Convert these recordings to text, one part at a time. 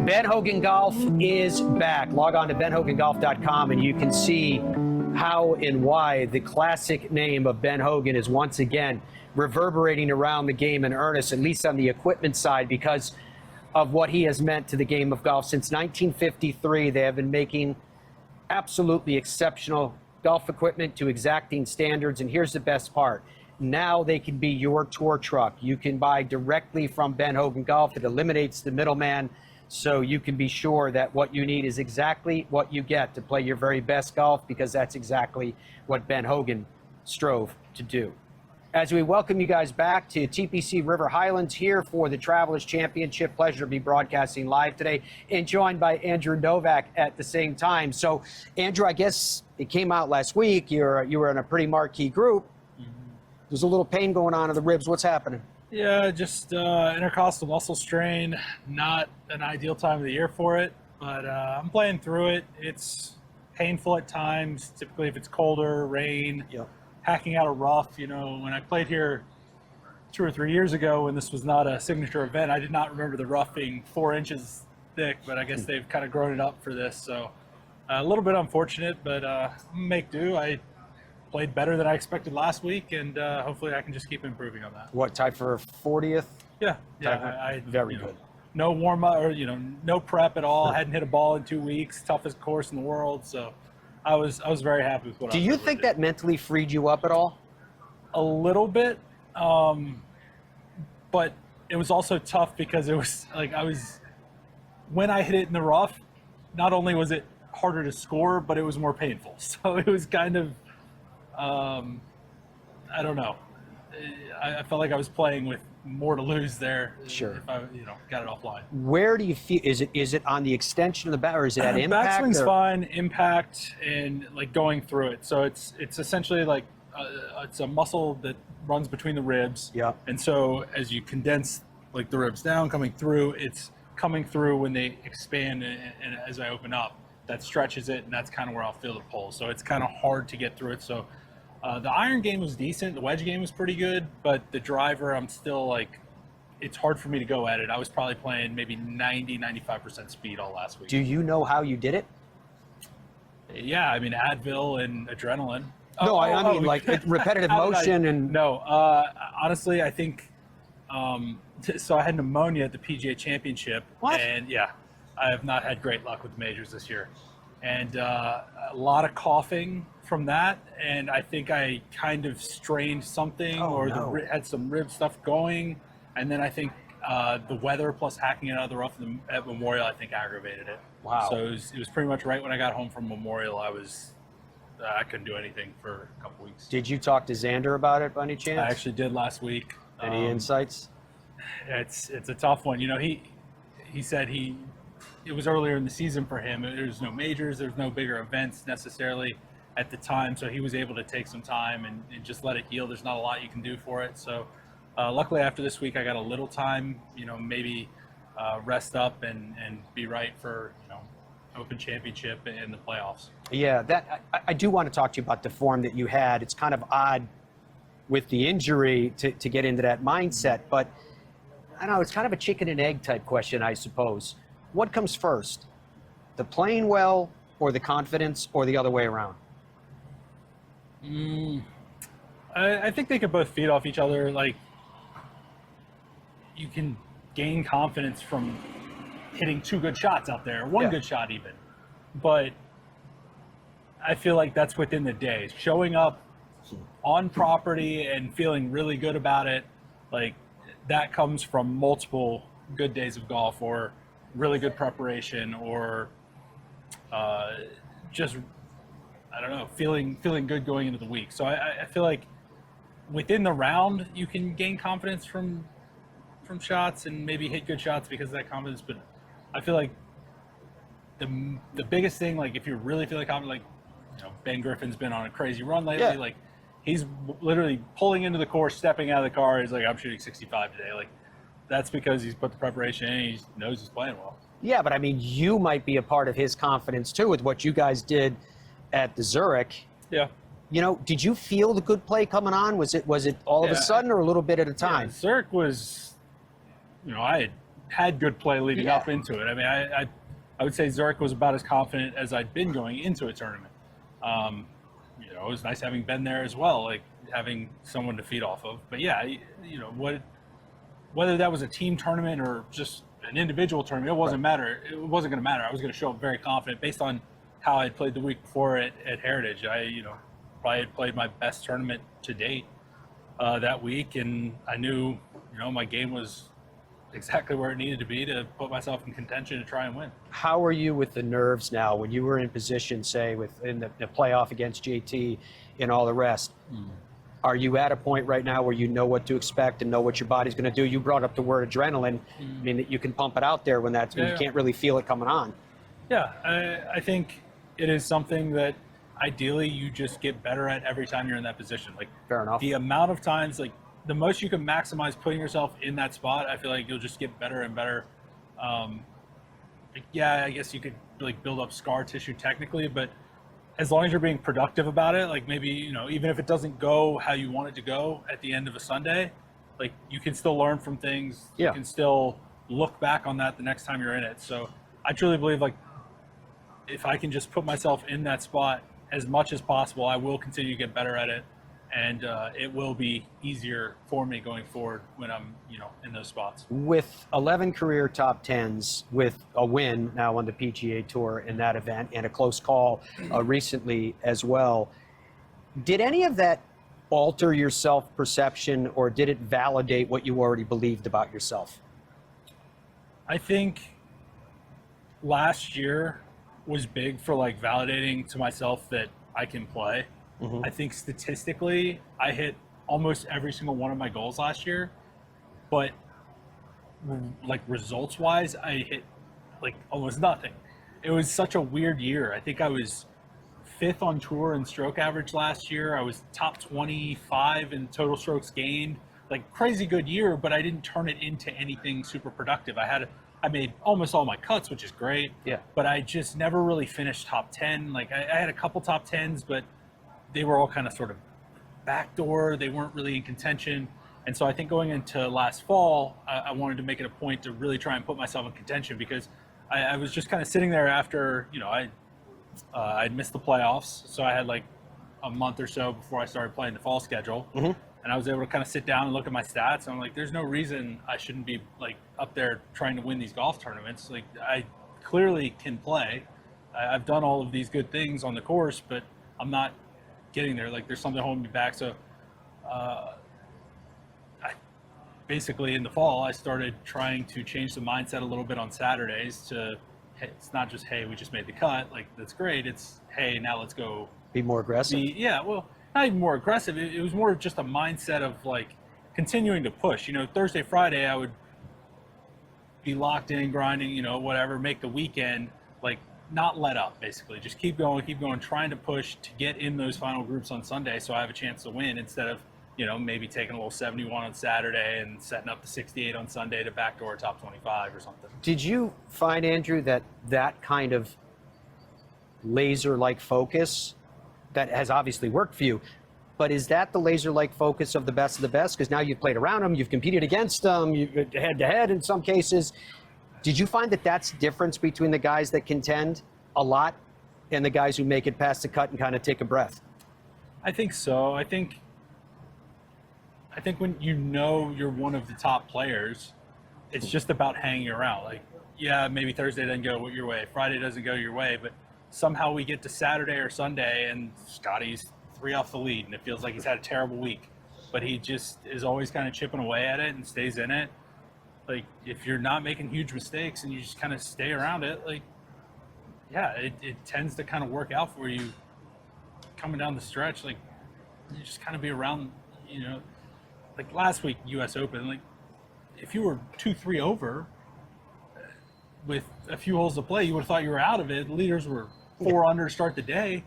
Ben Hogan Golf is back. Log on to benhogangolf.com and you can see how and why the classic name of Ben Hogan is once again reverberating around the game in earnest, at least on the equipment side, because of what he has meant to the game of golf. Since 1953, they have been making absolutely exceptional golf equipment to exacting standards. And here's the best part. Now they can be your tour truck. You can buy directly from Ben Hogan Golf. It eliminates the middleman, so you can be sure that what you need is exactly what you get to play your very best golf, because that's exactly what Ben Hogan strove to do. As we welcome you guys back to TPC River Highlands here for the Travelers Championship. Pleasure to be broadcasting live today and joined by Andrew Novak at the same time. So, Andrew, I guess it came out last week. You were in a pretty marquee group. There's a little pain going on in the ribs. What's happening? Yeah, just intercostal muscle strain. Not an ideal time of the year for it, but I'm playing through it. It's painful at times, typically if it's colder, rain, hacking out a rough. You know, when I played here 2 or 3 years ago when this was not a signature event, I did not remember the rough being 4 inches thick, but I guess they've kind of grown it up for this. So a little bit unfortunate, but make do. I played better than I expected last week, and hopefully I can just keep improving on that. What, tied for 40th? Yeah, I very good. No warm up, or no prep at all. Hadn't hit a ball in 2 weeks. Toughest course in the world. So I was very happy with what I was able to do. Do you think that mentally freed you up at all? A little bit, but it was also tough because it was like when I hit it in the rough, not only was it harder to score, but it was more painful. So it was kind of, I don't know. I felt like I was playing with more to lose there. Sure. If I, got it offline. Where do you feel? Is it on the extension of the bat, or is it at impact? Backswing's fine, impact, and like going through it. So it's essentially like it's a muscle that runs between the ribs. Yeah. And so as you condense like the ribs down, coming through, it's coming through when they expand, and as I open up, that stretches it, and that's kind of where I'll feel the pull. So it's kind of hard to get through it. So the iron game was decent. The wedge game was pretty good, but the driver, I'm still like, it's hard for me to go at it. I was probably playing maybe 95% speed all last week. Do you know how you did it? Yeah, I mean, Advil and adrenaline. No, I mean like repetitive motion No, honestly, I think, so I had pneumonia at the PGA Championship. What? And yeah, I have not had great luck with the majors this year. And a lot of coughing from that, and I think I kind of strained something had some rib stuff going, and then I think the weather plus hacking it out of the rough at Memorial, I think aggravated it. Wow. So it was pretty much right when I got home from Memorial, I couldn't do anything for a couple weeks. Did you talk to Xander about it by any chance? I actually did last week. Any insights? It's a tough one. He said it was earlier in the season for him. There's no majors, there's no bigger events necessarily at the time, so he was able to take some time and just let it heal. There's not a lot you can do for it. So luckily after this week, I got a little time, maybe rest up and be right for, Open Championship and the playoffs. Yeah, I do want to talk to you about the form that you had. It's kind of odd with the injury to get into that mindset, but I don't know, it's kind of a chicken and egg type question, I suppose. What comes first, the playing well or the confidence, or the other way around? I think they could both feed off each other. Like, you can gain confidence from hitting 2 good shots out there, one good shot even. But I feel like that's within the day. Showing up on property and feeling really good about it, like that comes from multiple good days of golf or really good preparation, or just, I don't know, feeling good going into the week. So I feel like within the round you can gain confidence from shots and maybe hit good shots because of that confidence. But I feel like the biggest thing, like if you're really feeling confident, like Ben Griffin's been on a crazy run lately, like he's literally pulling into the course, stepping out of the car, he's like, I'm shooting 65 today. Like, that's because he's put the preparation in, he knows he's playing well. Yeah, but I mean, you might be a part of his confidence too with what you guys did at the Zurich. Yeah. Did you feel the good play coming on? Was it all of a sudden or a little bit at a time? Yeah, Zurich was, I had had good play leading Yeah. up into it. I mean, I would say Zurich was about as confident as I'd been going into a tournament. It was nice having been there as well, like having someone to feed off of. But yeah, whether that was a team tournament or just an individual tournament, it wasn't matter. It wasn't going to matter. I was going to show up very confident based on how I'd played the week before at Heritage. I probably had played my best tournament to date that week, and I knew my game was exactly where it needed to be to put myself in contention to try and win. How are you with the nerves now when you were in position, say, in the playoff against JT and all the rest? Are you at a point right now where you know what to expect and know what your body's going to do? You brought up the word adrenaline. I mean, that you can pump it out there when you can't really feel it coming on. Yeah, I think it is something that ideally you just get better at every time you're in that position. Like, Fair enough. the amount of times, like, the most you can maximize putting yourself in that spot, I feel like you'll just get better and better. Yeah, I guess you could like build up scar tissue technically, but as long as you're being productive about it, like maybe, even if it doesn't go how you want it to go at the end of a Sunday, like you can still learn from things. Yeah. You can still look back on that the next time you're in it. So I truly believe like if I can just put myself in that spot as much as possible, I will continue to get better at it. And it will be easier for me going forward when I'm, in those spots. With 11 career top 10s, with a win now on the PGA Tour in that event and a close call recently as well, did any of that alter your self-perception or did it validate what you already believed about yourself? I think last year was big for like validating to myself that I can play. I think statistically, I hit almost every single one of my goals last year, but like results wise, I hit like almost nothing. It was such a weird year. I think I was 5th on tour in stroke average last year. I was top 25 in total strokes gained. Like crazy good year, but I didn't turn it into anything super productive. I made almost all my cuts, which is great. Yeah. But I just never really finished top 10. Like I had a couple top 10s, but they were all kind of sort of backdoor. They weren't really in contention. And so I think going into last fall, I wanted to make it a point to really try and put myself in contention because I was just kind of sitting there after, I'd missed the playoffs. So I had like a month or so before I started playing the fall schedule. And I was able to kind of sit down and look at my stats. And I'm like, there's no reason I shouldn't be like up there trying to win these golf tournaments. Like I clearly can play. I've done all of these good things on the course, but I'm not getting there. Like there's something holding me back. So basically in the fall, I started trying to change the mindset a little bit on Saturdays to, hey, it's not just, hey, we just made the cut. Like, that's great. It's, hey, now let's go. Be more aggressive? Well, not even more aggressive. It was more just a mindset of, like, continuing to push. Thursday, Friday, I would be locked in, grinding, whatever, make the weekend, like, not let up, basically. Just keep going, trying to push to get in those final groups on Sunday so I have a chance to win instead of, maybe taking a little 71 on Saturday and setting up the 68 on Sunday to backdoor top 25 or something. Did you find, Andrew, that kind of laser-like focus that has obviously worked for you, but is that the laser-like focus of the best? Because now you've played around them, you've competed against them, head-to-head in some cases. Did you find that that's the difference between the guys that contend a lot and the guys who make it past the cut and kind of take a breath? I think so. I think when you're one of the top players, it's just about hanging around. Like, yeah, maybe Thursday doesn't go your way, Friday doesn't go your way, but somehow we get to Saturday or Sunday and Scotty's 3 off the lead and it feels like he's had a terrible week, but he just is always kind of chipping away at it and stays in it. Like, if you're not making huge mistakes and you just kind of stay around it, like, yeah, it tends to kind of work out for you coming down the stretch. Like, you just kind of be around, like last week, U.S. Open, like, if you were 2-3 over with a few holes to play, you would have thought you were out of it. The leaders were 4 under to start the day.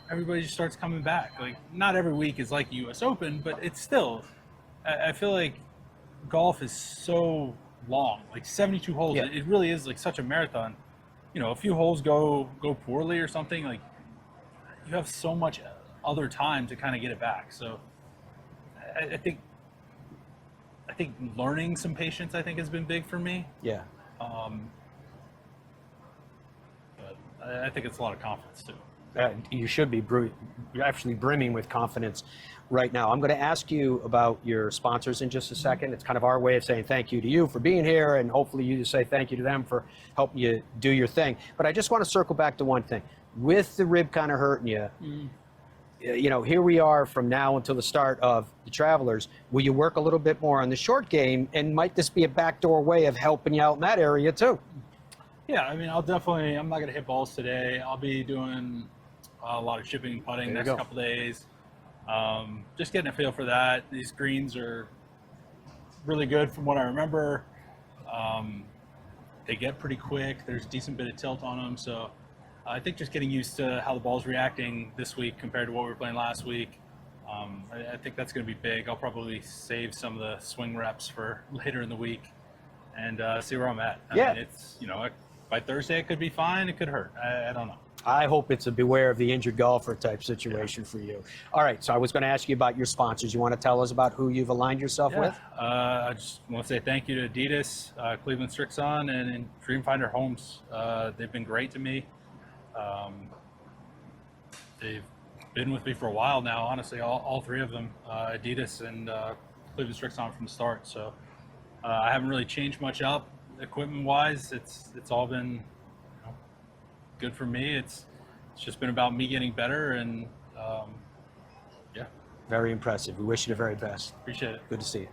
Everybody just starts coming back. Like, not every week is like U.S. Open, but it's still, I feel like golf is so long, like 72 holes. Yeah. It really is like such a marathon. A few holes go poorly or something, like you have so much other time to kind of get it back. So I think I think learning some patience, I think, has been big for me. Yeah. But I think it's a lot of confidence too. You should be you're actually brimming with confidence right now. I'm going to ask you about your sponsors in just a second. It's kind of our way of saying thank you to you for being here, and hopefully you just say thank you to them for helping you do your thing. But I just want to circle back to one thing. With the rib kind of hurting you, you know, here we are from now until the start of the Travelers. Will you work a little bit more on the short game, and might this be a backdoor way of helping you out in that area too? Yeah, I mean, I'm not going to hit balls today. I'll be doing a lot of chipping and putting next couple days. Just getting a feel for that. These greens are really good from what I remember. They get pretty quick. There's a decent bit of tilt on them. So I think just getting used to how the ball's reacting this week compared to what we were playing last week. I think that's going to be big. I'll probably save some of the swing reps for later in the week and see where I'm at. I mean, it's, you know, by Thursday it could be fine. It could hurt. I don't know. I hope it's a beware of the injured golfer type situation for you. All right, so I was going to ask you about your sponsors. You want to tell us about who you've aligned yourself with? I just want to say thank you to Adidas, Cleveland Strixon, and Dreamfinder Homes. They've been great to me. They've been with me for a while now, honestly, all three of them, Adidas and Cleveland Strixon from the start. So I haven't really changed much up equipment-wise. It's all been good for me. It's just been about me getting better, and yeah. Very impressive. We wish you the very best. Appreciate it. Good to see you.